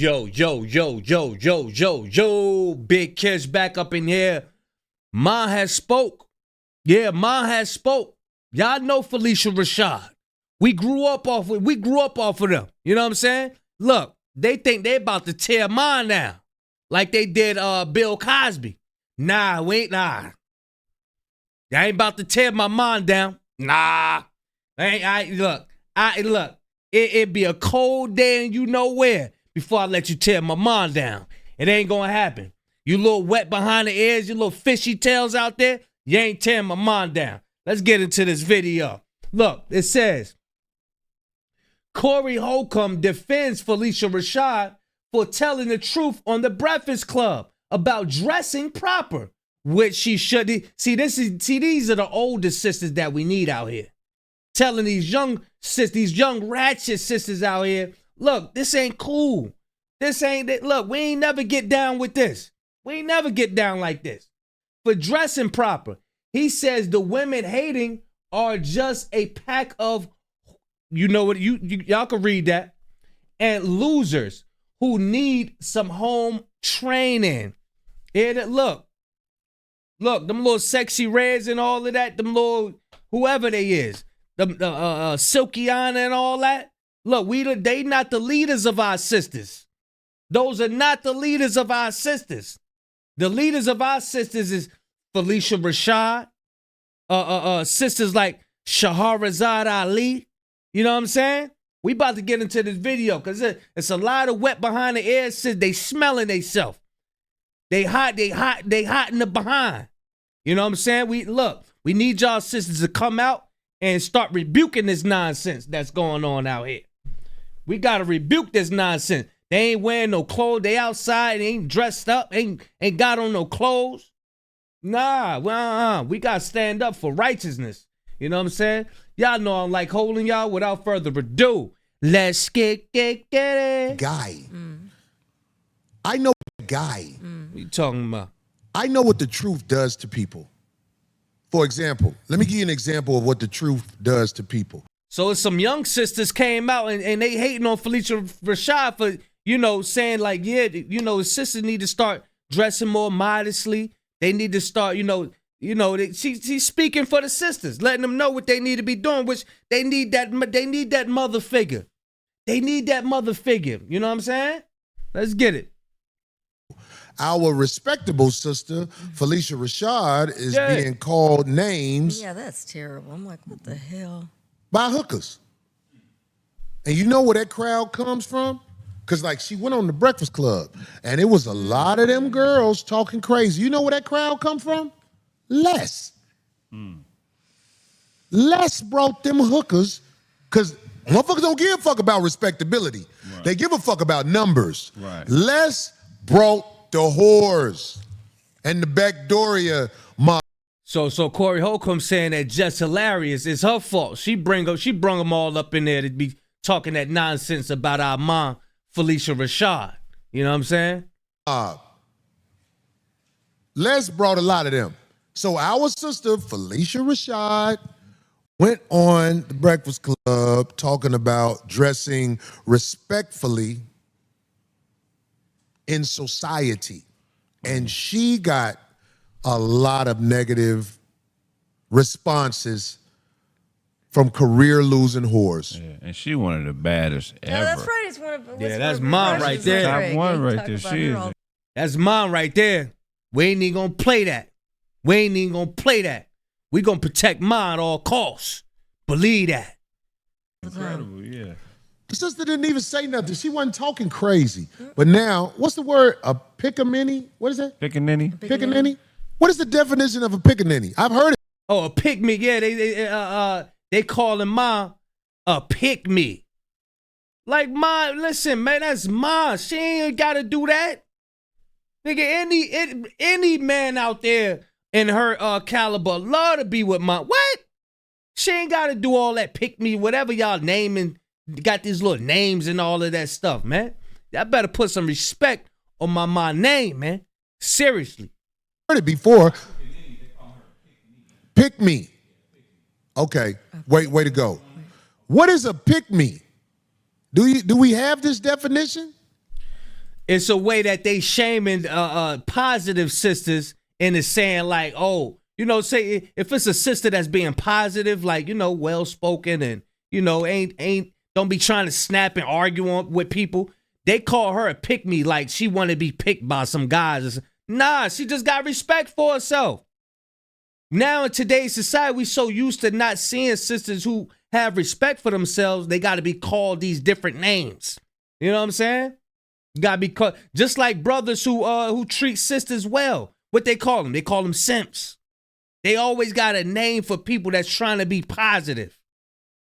Yo, Big Kids back up in here. Ma has spoke. Yeah, Ma has spoke. Y'all know Phylicia Rashad. We grew up off of them. You know what I'm saying? Look, they think they about to tear Ma down. Like they did Bill Cosby. Nah, nah. Y'all ain't about to tear my mom down. Nah. Look. It'd be a cold day and you know where before I let you tear my mom down. It ain't gonna happen. You little wet behind the ears, you little fishy tails out there, you ain't tearing my mom down. Let's get into this video. Look, it says, Corey Holcomb defends Phylicia Rashad for telling the truth on The Breakfast Club about dressing proper, which she should. See, these are the older sisters that we need out here. Telling these young ratchet sisters out here, look, this ain't cool. Look, we ain't never get down with this. We ain't never get down like this. For dressing proper, he says the women hating are just a pack of, you know what, y'all can read that, and losers who need some home training. Look, them little sexy reds and all of that, them little, whoever they is. The Silky Anna and all that. Look, they not the leaders of our sisters. Those are not the leaders of our sisters. The leaders of our sisters is Phylicia Rashad, sisters like Shahrazad Ali. You know what I'm saying? We about to get into this video because it's a lot of wet behind the ears. They smelling theyself. They hot in the behind. You know what I'm saying? We need y'all sisters to come out and start rebuking this nonsense that's going on out here. We got to rebuke this nonsense. They ain't wearing no clothes. They outside, they ain't dressed up, ain't got on no clothes. Nah, we got to stand up for righteousness. You know what I'm saying? Y'all know I'm like holding y'all. Without further ado, let's get it. Guy. I know a guy. What you talking about? I know what the truth does to people. For example, let me give you an example of what the truth does to people. So some young sisters came out and they hating on Phylicia Rashad for, saying like, yeah, sisters need to start dressing more modestly. They need to start, she's speaking for the sisters, letting them know what they need to be doing, which they need that mother figure. They need that mother figure. You know what I'm saying? Let's get it. Our respectable sister, Phylicia Rashad, is being called names. Yeah, that's terrible. I'm like, what the hell? By hookers. And you know where that crowd comes from? Because, she went on The Breakfast Club, and it was a lot of them girls talking crazy. You know where that crowd come from? Les. Les brought them hookers, because motherfuckers don't give a fuck about respectability. Right. They give a fuck about numbers. Right. Les brought the whores and the backdooria mob. So Corey Holcomb saying that just hilarious. It's her fault. She brung them all up in there to be talking that nonsense about our mom, Phylicia Rashad. You know what I'm saying? Les brought a lot of them. So our sister, Phylicia Rashad, went on The Breakfast Club talking about dressing respectfully in society. And she got a lot of negative responses from career-losing whores. Yeah, and she one of the baddest ever. No, that's right. It's one of that's mom right there. Top one right there. She is. That's mom right there. We ain't even gonna play that. We gonna protect mom at all costs. Believe that. Incredible, yeah. The sister didn't even say nothing. She wasn't talking crazy. But now, what's the word? A pickaninny? What is that? Pickaninny. Pickaninny? What is the definition of a pickaninny? I've heard it. Oh, a pick-me. Yeah, they calling mom a pick-me. Like, mom, listen, man, that's mom. She ain't got to do that. Nigga, any man out there in her caliber love to be with mom. What? She ain't got to do all that pick-me, whatever y'all naming. Got these little names and all of that stuff, man. Y'all better put some respect on my name, man. Seriously. Heard it before. Pick me. Okay. Way to go. What is a pick me? Do we have this definition? It's a way that they shaming positive sisters and is saying like, oh, you know, say if it's a sister that's being positive, like, you know, well spoken and, you know, don't be trying to snap and argue with people. They call her a pick me, like she want to be picked by some guys. Nah, she just got respect for herself. Now in today's society, we so used to not seeing sisters who have respect for themselves. They got to be called these different names. You know what I'm saying? You got to be called just like brothers who treat sisters well. What they call them? They call them simps. They always got a name for people that's trying to be positive.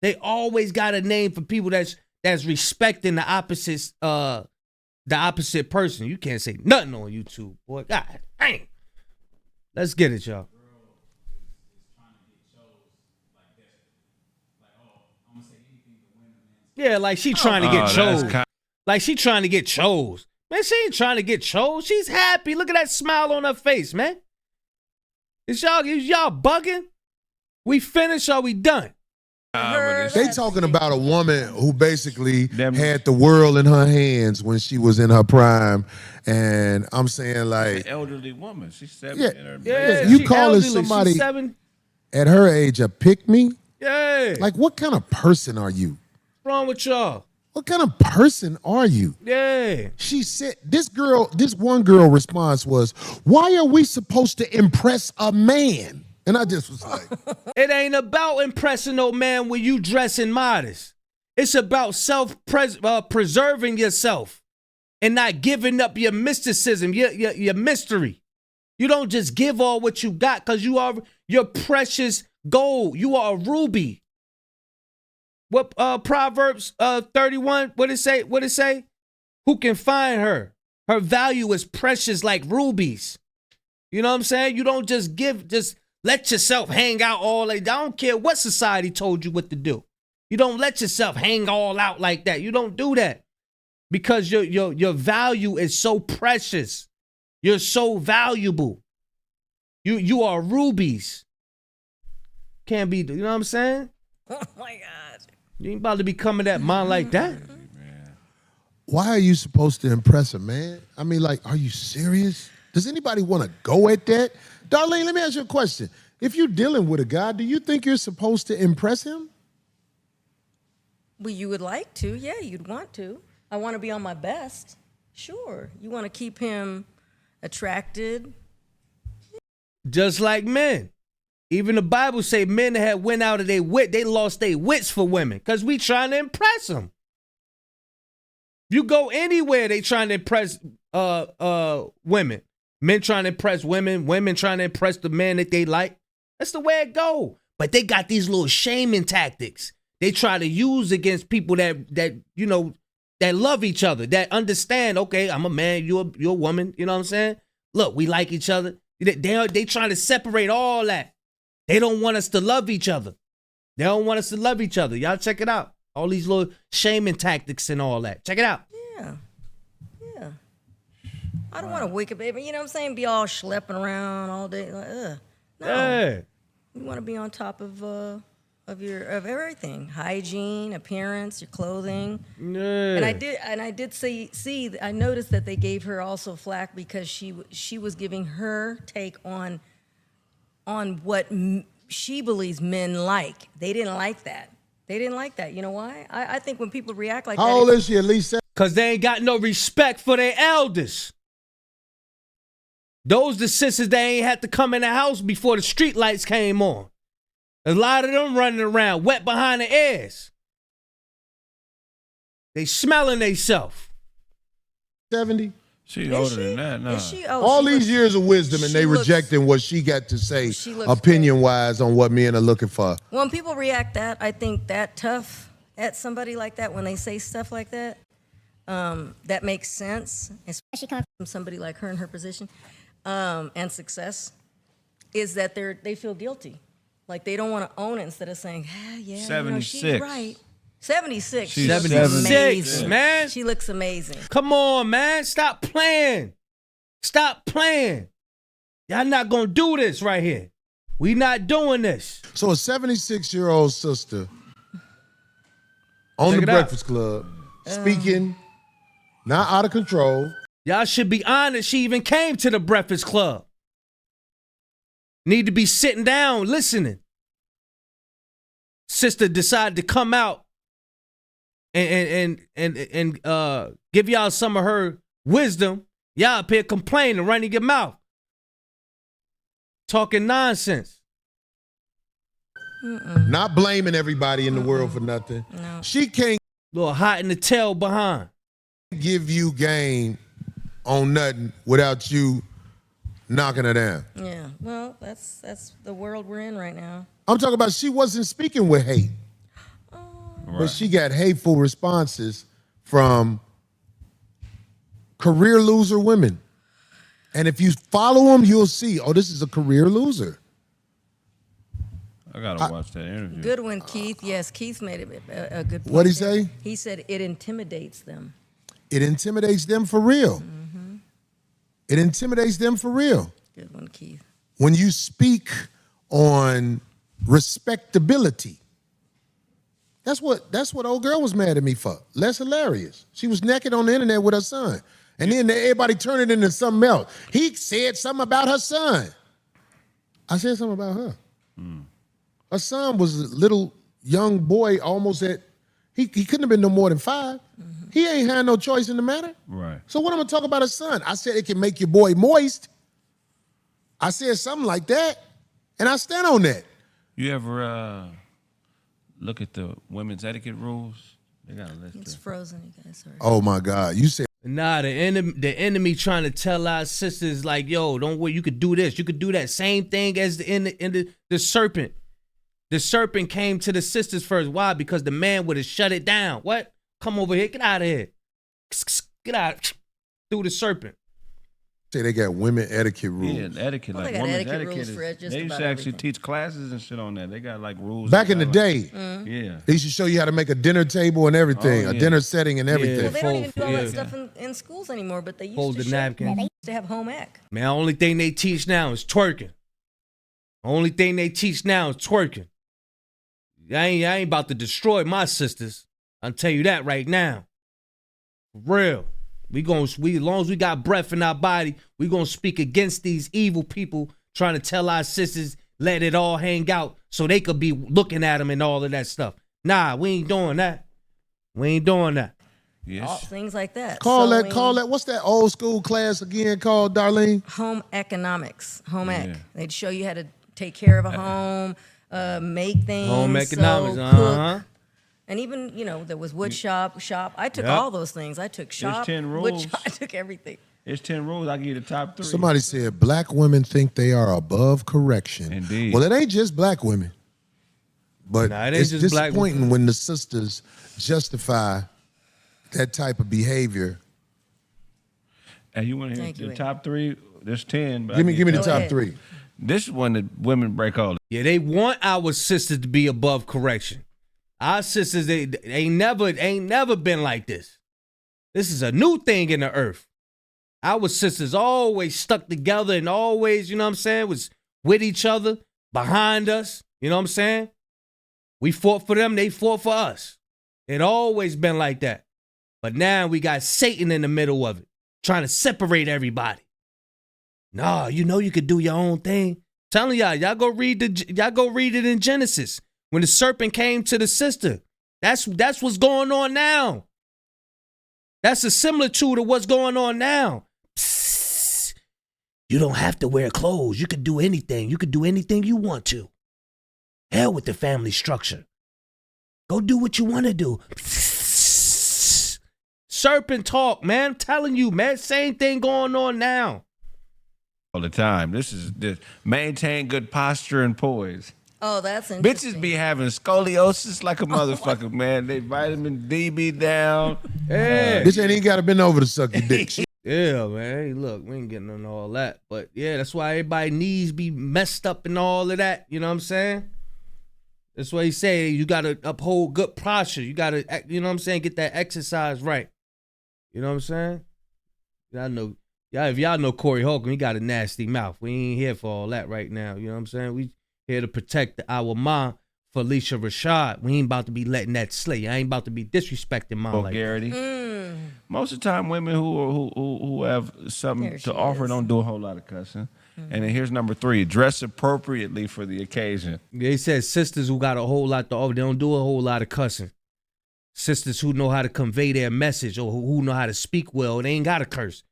They always got a name for people that's respecting the opposite person. You can't say nothing on YouTube, boy. God dang. Let's get it, y'all. Yeah, like she trying to get chose. Like she trying to get chose. Man, she ain't trying to get chose. She's happy. Look at that smile on her face, man. Is y'all bugging? We finished or we done? They talking about a woman who basically had the world in her hands when she was in her prime, and I'm saying like an elderly woman. She's 70. Yeah. You calling somebody at her age a pick me? Yeah. Like what kind of person are you? What's wrong with y'all? What kind of person are you? Yeah. She said, this one girl response was, why are we supposed to impress a man? And I just was like, it ain't about impressing no man when you dressing modest. It's about preserving yourself and not giving up your mysticism, your mystery. You don't just give all what you got because you're precious gold. You are a ruby. What Proverbs 31, what it say? Who can find her? Her value is precious like rubies. You know what I'm saying? You don't just let yourself hang out all like that. I don't care what society told you what to do. You don't let yourself hang all out like that. You don't do that. Because your value is so precious. You're so valuable. You are rubies. Can't be, you know what I'm saying? Oh my God. You ain't about to be coming at mine like that. Why are you supposed to impress a man? I mean, like, are you serious? Does anybody want to go at that? Darlene, let me ask you a question. If you're dealing with a guy, do you think you're supposed to impress him? Well, you would like to. Yeah, you'd want to. I want to be on my best. Sure. You want to keep him attracted. Just like men. Even the Bible say men that had went out of their wit, they lost their wits for women because we trying to impress them. You go anywhere, they trying to impress women. Men trying to impress women, women trying to impress the man that they like. That's the way it go. But they got these little shaming tactics they try to use against people that you know, that love each other, that understand, okay, I'm a man, you're a woman, you know what I'm saying? Look, we like each other. They trying to separate all that. They don't want us to love each other. They don't want us to love each other. Y'all check it out. All these little shaming tactics and all that. Check it out. Yeah. I don't want to wake up, baby. You know what I'm saying? Be all schlepping around all day. Like, ugh. No. Yeah. You want to be on top of everything. Hygiene, appearance, your clothing. Yeah. And I did see. I noticed that they gave her also flack because she was giving her take on what she believes men like. They didn't like that. You know why? I think when people react like that. How old is she, at least? Because they ain't got no respect for their elders. Those the sisters that ain't had to come in the house before the street lights came on. A lot of them running around wet behind the ears. They smelling themselves. 70? She older than that, no. All these years of wisdom, and they rejecting what she got to say opinion-wise on what men are looking for. When people react I think that tough at somebody like that, when they say stuff like that, that makes sense, especially coming from somebody like her in her position and success, is that they feel guilty. Like they don't want to own it instead of saying, yeah, 76. She's right. 76. She's 76, man. She looks amazing. Come on, man. Stop playing. Y'all not going to do this right here. We not doing this. So a 76-year-old sister on The Breakfast Club, speaking, not out of control, Y'all should be honored she even came to the Breakfast Club. Need to be sitting down, listening. Sister decided to come out and give y'all some of her wisdom. Y'all up here complaining, running your mouth. Talking nonsense. Not blaming everybody in the world for nothing. No. She can't Little hot in the tail behind. give you game on nothing without you knocking her down. Yeah, well, that's the world we're in right now. I'm talking about she wasn't speaking with hate, but she got hateful responses from career loser women. And if you follow them, you'll see, oh, this is a career loser. I gotta watch that interview. Good one, Keith. Yes, Keith made a good point. What'd he there. say? He said it intimidates them. It intimidates them for real. It intimidates them for real. Good one, Keith. When you speak on respectability, that's what old girl was mad at me for. Less hilarious. She was naked on the internet with her son. And then everybody turned it into something else. He said something about her son. I said something about her. Her son was a little young boy, almost he couldn't have been no more than 5. He ain't had no choice in the matter. Right. So what I'm gonna talk about his son? I said it can make your boy moist. I said something like that, and I stand on that. You ever look at the women's etiquette rules? They got a list. It's frozen, you guys. Sorry. Oh my God, you said Nah, the enemy trying to tell our sisters like, yo, don't worry, you could do this, you could do that. Same thing as the serpent. The serpent came to the sisters first. Why? Because the man would have shut it down. What? Come over here, get out of here. Get out. Through the serpent. say they got women etiquette rules. Yeah, etiquette, Well, like they got women's etiquette rules etiquette. for just They used about to actually everything. teach classes and shit on that. They got like rules. Back in the day, Yeah. they used to show you how to make a dinner table and everything, Oh, a yeah. dinner setting and everything. Well, they don't even do all that Yeah. stuff in schools anymore, but they used Fold to the show, napkin. They used to have home ec. Man, the only thing they teach now is twerking. Only thing they teach now is twerking. I ain't about to destroy my sisters. I'll tell you that right now. For real. As long as we got breath in our body, we gonna speak against these evil people trying to tell our sisters let it all hang out so they could be looking at them and all of that stuff. Nah, we ain't doing that. We ain't doing that. Yes. Things like that. Call Sewing, that. What's that old school class again called, Darlene? home economics, home ec. Yeah. They'd show you how to take care of a home, make things, Home economics, sew, uh-huh. cook. And even, there was wood shop. I took Yep. all those things. I took shop, 10 wood rules. shop. I took everything. It's 10 rules. I give you the top 3. Somebody said black women think they are above correction. Indeed. Well, it ain't just black women. But Nah, it ain't it's just black disappointing when the sisters justify that type of behavior. And you want to hear Thank you, the Ed. top 3? There's 10. But Give me the Go top ahead. 3. This is one that women break all. Yeah, they want our sisters to be above correction. Our sisters, they ain't never been like this. This is a new thing in the earth. Our sisters always stuck together and always, was with each other, behind us. You know what I'm saying? We fought for them, they fought for us. It always been like that. But now we got Satan in the middle of it, trying to separate everybody. Nah, you could do your own thing. Telling y'all go read it in Genesis. When the serpent came to the sister, that's what's going on now. That's a similitude of what's going on now. Psst. You don't have to wear clothes. You can do anything. You can do anything you want to. Hell with the family structure. Go do what you want to do. Psst. Serpent talk, man. I'm telling you, man. Same thing going on now. All the time. This maintain good posture and poise. Oh, that's interesting. Bitches be having scoliosis like a motherfucker, man. They vitamin D be down. Hey. This ain't even got to bend over to suck your dick. Yeah, man. Hey, look, we ain't getting into all that. But yeah, that's why everybody's knees be messed up and all of that. You know what I'm saying? That's why he say you got to uphold good posture. You got to, get that exercise right. You know what I'm saying? Y'all know, if y'all know Corey Holcomb, he got a nasty mouth. We ain't here for all that right now. You know what I'm saying? We here to protect our mom, Phylicia Rashad. We ain't about to be letting that slay. I ain't about to be disrespecting mom like that. Vulgarity. Most of the time, women who have something There she to offer is. don't do a whole lot of cussing. And then here's number 3: dress appropriately for the occasion. They said sisters who got a whole lot to offer, they don't do a whole lot of cussing. Sisters who know how to convey their message or who know how to speak well, they ain't got to curse.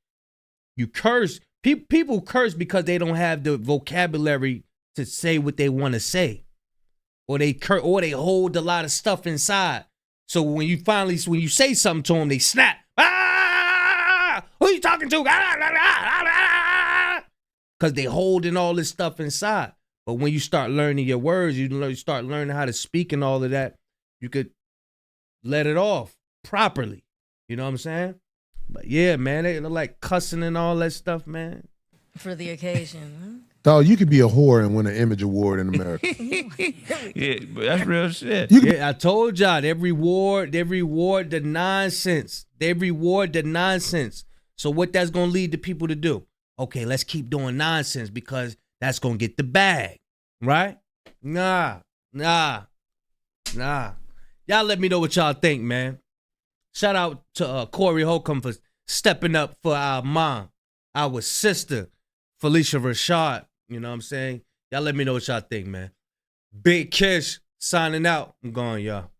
You curse. People curse because they don't have the vocabulary to say what they want to say. Or they hold a lot of stuff inside. So when you say something to them, they snap. Ah! Who you talking to? Because they holding all this stuff inside. But when you start learning your words, you start learning how to speak and all of that, you could let it off properly. You know what I'm saying? But yeah, man, they like cussing and all that stuff, man. For the occasion, huh? Dog, you could be a whore and win an Image Award in America. Yeah, but that's real shit. Yeah, I told y'all, they reward the nonsense. They reward the nonsense. So what that's going to lead the people to do? Okay, let's keep doing nonsense because that's going to get the bag, right? Nah. Y'all let me know what y'all think, man. Shout out to Corey Holcomb for stepping up for our mom, our sister, Phylicia Rashad. You know what I'm saying? Y'all let me know what y'all think, man. Big Kish signing out. I'm going, y'all.